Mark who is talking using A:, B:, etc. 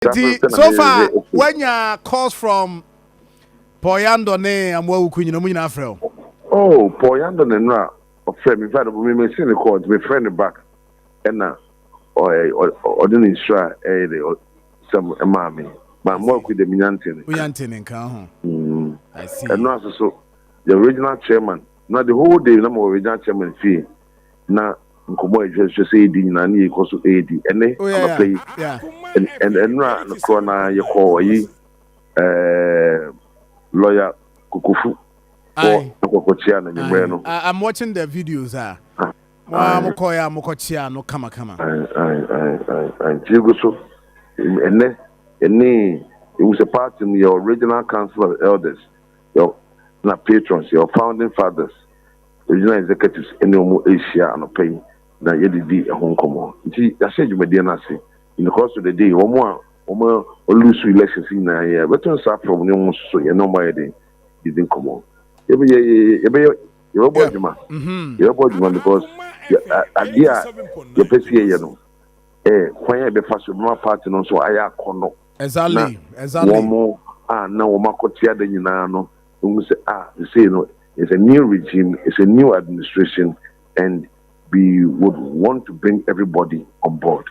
A: So far, when you calls from Yandoh ne amwa ukunyi no munyina afrɛ.
B: Oh, Yandoh ne no a friend me father me see the call me friend back and or didn't insure some mama but work with the Miantini.
A: Miantini nka ho. I see.
B: And also so the original chairman, not the whole day no original chairman fee. Na nkomo just say di na na equal to AD and they play and na no corner you call yi lawyer Kukufu. I'm
A: watching the videos. No kama.
B: And it was a part in your original council of elders, your patrons, your founding fathers, original executives, in Asia and pay that you did a home common. I said you made the in the course of the day, one more lose relations in a year, but don't start from no so you know my day didn't come on. Your body man, because idea your PC, you know. When you be fast with my party, no, so I kono.
A: Exactly.
B: One more, now Makotia de Yunano, who say, you say, no, it's a new regime, it's a new administration, and we would want to bring everybody on board.